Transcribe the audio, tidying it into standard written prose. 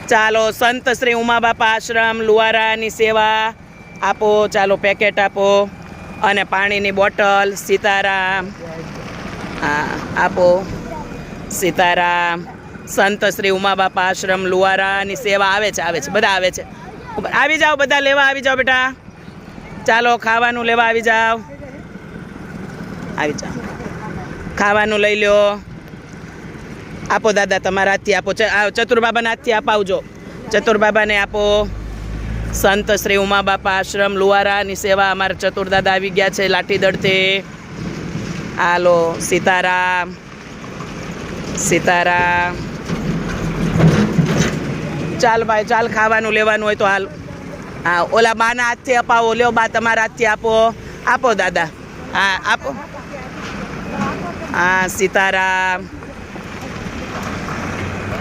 ચાલો સંત શ્રી ઉમાબાપા આશ્રમ લુવારાની સેવા આપો, ચાલો પેકેટ આપો અને પાણીની બોટલ. સીતારામ. હા આપો. સીતારામ. સંત શ્રી ઉમાબાપા આશ્રમ લુવારાની સેવા આવે છે બધા આવે છે. આવી જાઓ બધા લેવા આવી જાઓ બેટા. ચાલો ખાવાનું લેવા આવી જાઓ. આવી જાઓ ખાવાનું લઈ લો. આપો દાદા તમારા હાથથી આપો. ચતુરબાબાના હાથથી અપાવજો. ચતુરબાબાને આપો. સંત શ્રી ઉમાબાપા આશ્રમ લુવારાની સેવા અમારા ચતુરદાદા આવી ગયા છે લાઠીદળથી. હાલો. સીતારામ. સીતારામ. ચાલ ભાઈ ચાલ, ખાવાનું લેવાનું હોય તો હાલ. હા ઓલા બાના હાથથી અપાવો. લ્યો બા તમારા હાથથી આપો. આપો દાદા. હા આપો. હા સીતારામ.